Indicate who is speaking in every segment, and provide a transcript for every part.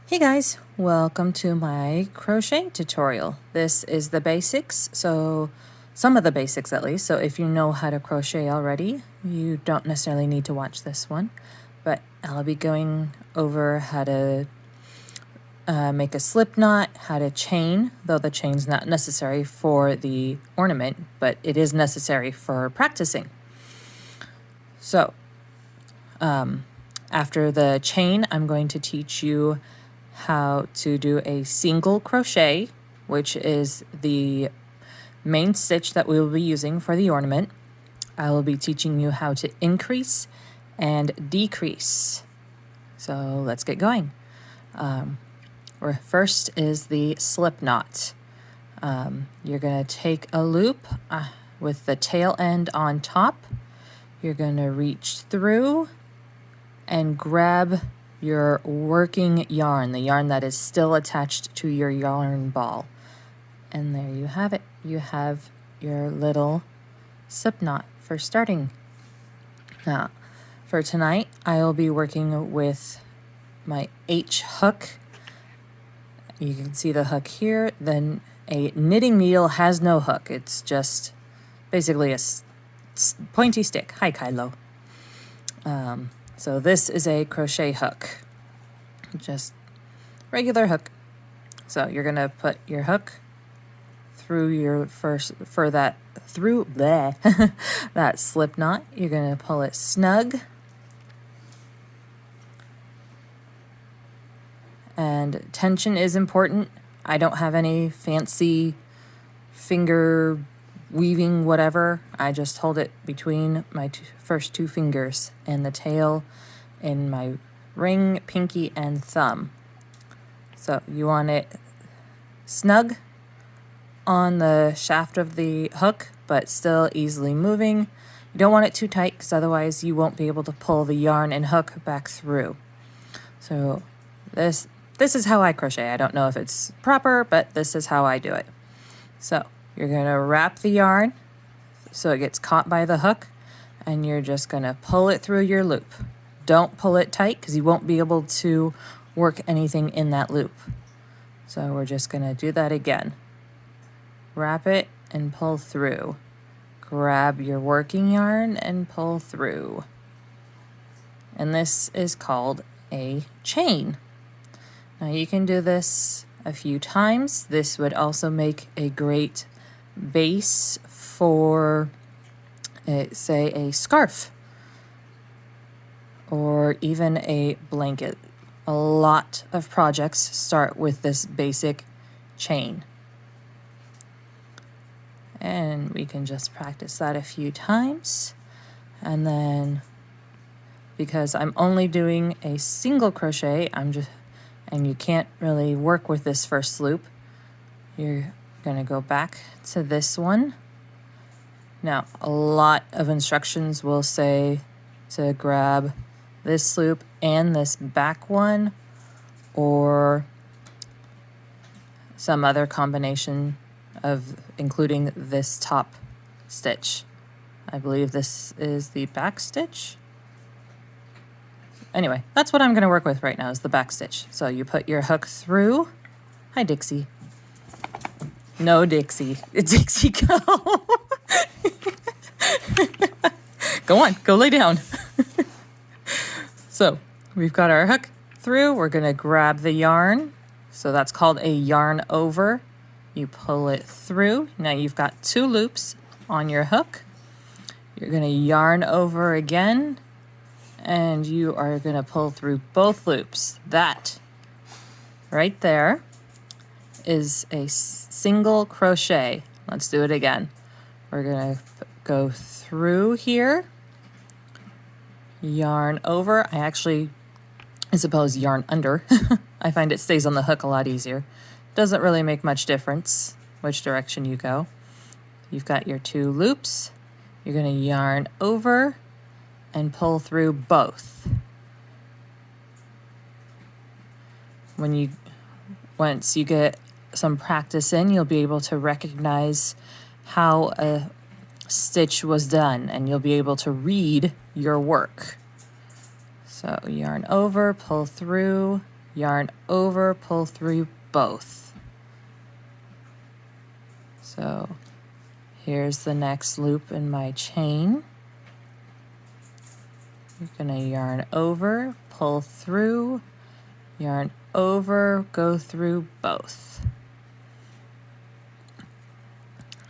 Speaker 1: Hey guys, welcome to my crochet tutorial. This is the basics, so some of the basics at least. So if you know how to crochet already, you don't necessarily need to watch this one, but I'll be going over how to make a slip knot, how to chain, though the chain's not necessary for the ornament, but it is necessary for practicing. So after the chain, I'm going to teach you how to do a single crochet, which is the main stitch that we will be using for the ornament. I will be teaching you how to increase and decrease. So let's get going. First is the slip knot. You're going to take a loop with the tail end on top. You're going to reach through and grab your working yarn, the yarn that is still attached to your yarn ball. And there you have it. You have your little slip knot for starting. Now, for tonight, I will be working with my H hook. You can see the hook here. Then a knitting needle has no hook. It's just basically a pointy stick. Hi, Kylo. So this is a crochet hook, just regular hook. So you're gonna put your hook through your that slip knot. You're gonna pull it snug, and tension is important. I don't have any fancy finger weaving whatever. I just hold it between my first two fingers and the tail in my ring, pinky, and thumb. So you want it snug on the shaft of the hook, but still easily moving. You don't want it too tight because otherwise you won't be able to pull the yarn and hook back through. So this is how I crochet. I don't know if it's proper, but this is how I do it. So you're going to wrap the yarn so it gets caught by the hook, and you're just going to pull it through your loop. Don't pull it tight because you won't be able to work anything in that loop. So we're just going to do that again. Wrap it and pull through. Grab your working yarn and pull through. And this is called a chain. Now you can do this a few times. This would also make a great base for, say, a scarf or even a blanket. A lot of projects start with this basic chain. And we can just practice that a few times. And then, because I'm only doing a single crochet, and you can't really work with this first loop, you're going to go back to this one. Now, a lot of instructions will say to grab this loop and this back one, or some other combination of including this top stitch. I believe this is the back stitch. Anyway, that's what I'm going to work with right now, is the back stitch. So you put your hook through. Hi, Dixie. No, Dixie. Dixie, go. Go on, go lay down. So we've got our hook through. We're going to grab the yarn. So that's called a yarn over. You pull it through. Now you've got two loops on your hook. You're going to yarn over again, and you are going to pull through both loops. That right there is a single crochet. Let's do it again. We're going to go through here, yarn over. I suppose yarn under. I find it stays on the hook a lot easier. Doesn't really make much difference which direction you go. You've got your two loops. You're going to yarn over and pull through both. Once you get some practice in, you'll be able to recognize how a stitch was done, and you'll be able to read your work. So yarn over, pull through, yarn over, pull through both. So here's the next loop in my chain. You're going to yarn over, pull through, yarn over, go through both.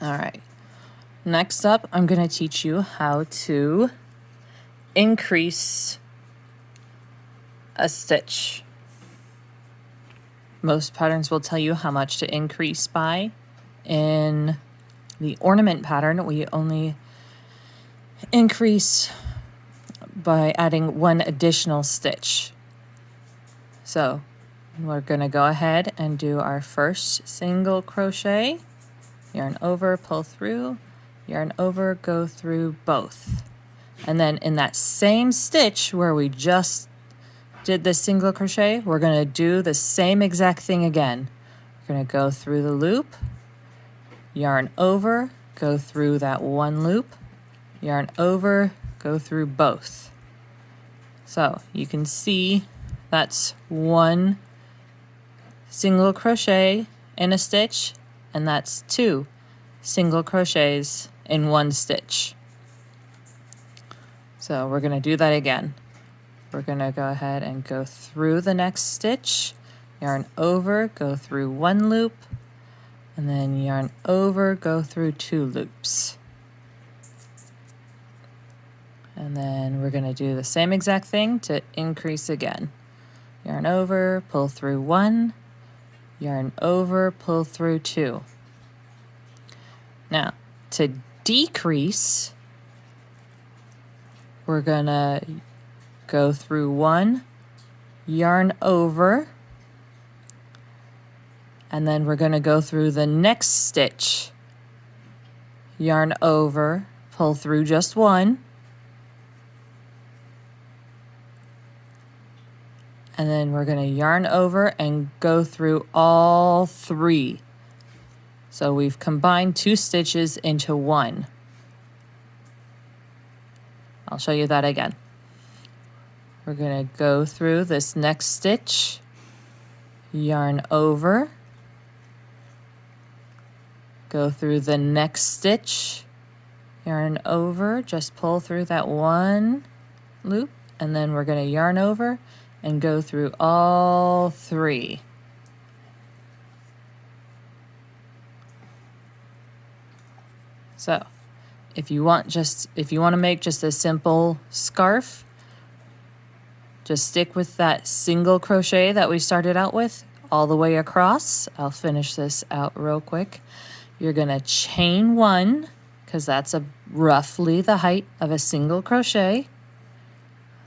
Speaker 1: All right. Next up, I'm going to teach you how to increase a stitch. Most patterns will tell you how much to increase by. In the ornament pattern, we only increase by adding one additional stitch. So we're going to go ahead and do our first single crochet, yarn over, pull through, yarn over, go through both. And then in that same stitch where we just did the single crochet, we're going to do the same exact thing again. We're going to go through the loop, yarn over, go through that one loop, yarn over, go through both. So you can see that's one single crochet in a stitch, and that's two single crochets in one stitch. So we're going to do that again. We're going to go ahead and go through the next stitch, yarn over, go through one loop, and then yarn over, go through two loops. And then we're going to do the same exact thing to increase again. Yarn over, pull through one, yarn over, pull through two. Now, to decrease, we're going to go through one, yarn over, and then we're going to go through the next stitch, yarn over, pull through just one, and then we're going to yarn over and go through all three. So we've combined two stitches into one. I'll show you that again. We're going to go through this next stitch, yarn over, go through the next stitch, yarn over, just pull through that one loop, and then we're going to yarn over and go through all three. So if you want to make just a simple scarf, just stick with that single crochet that we started out with all the way across. I'll finish this out real quick. You're going to chain one, because that's roughly the height of a single crochet.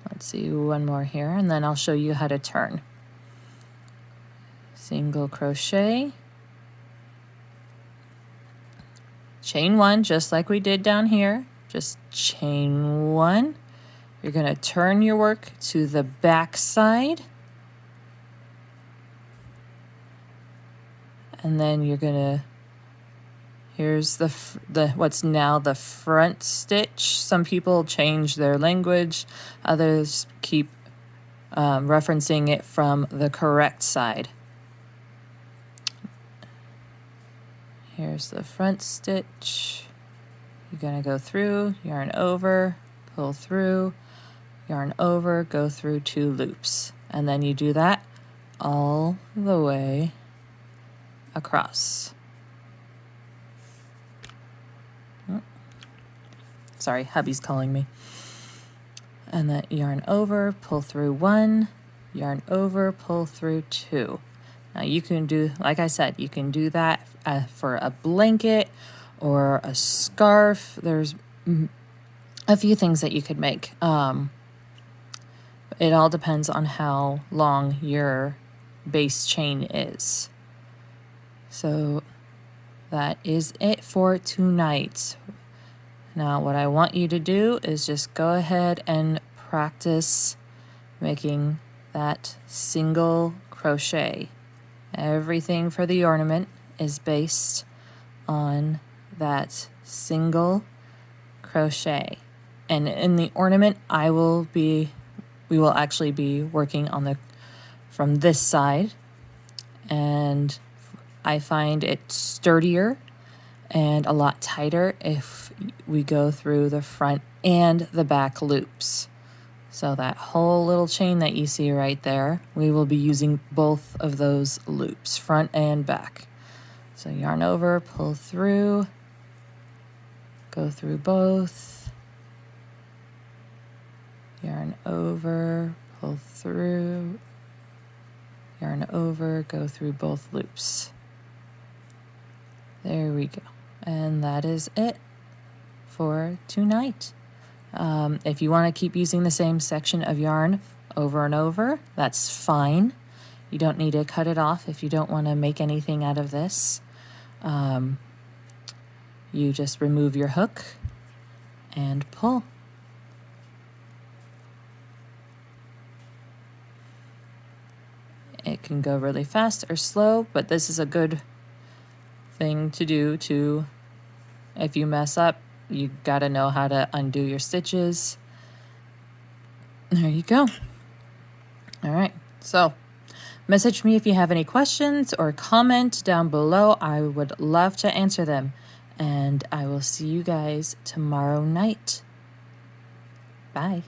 Speaker 1: Let's see, one more here, and then I'll show you how to turn. Single crochet, chain one, just like we did down here. Just chain one. You're going to turn your work to the back side, and then you're going to, here's the what's now the front stitch. Some people change their language, others keep referencing it from the correct side. Here's the front stitch. You're going to go through, yarn over, pull through, yarn over, go through two loops, and then you do that all the way across. Sorry, hubby's calling me. And then yarn over, pull through one, yarn over, pull through two. Now you can do, like I said, you can do that for a blanket or a scarf. There's a few things that you could make. It all depends on how long your base chain is. So that is it for tonight. Now what I want you to do is just go ahead and practice making that single crochet. Everything for the ornament is based on that single crochet. And in the ornament, we will actually be working on the from this side, and I find it sturdier and a lot tighter if we go through the front and the back loops. So that whole little chain that you see right there, we will be using both of those loops, front and back. So yarn over, pull through, go through both, yarn over, pull through, yarn over, go through both loops. There we go. And that is it for tonight. If you want to keep using the same section of yarn over and over, that's fine. You don't need to cut it off if you don't want to make anything out of this. You just remove your hook and pull. It can go really fast or slow, but this is a good thing to do to, if you mess up, you gotta know how to undo your stitches. There you go. All right, so message me if you have any questions or comment down below. I would love to answer them. And I will see you guys tomorrow night. Bye.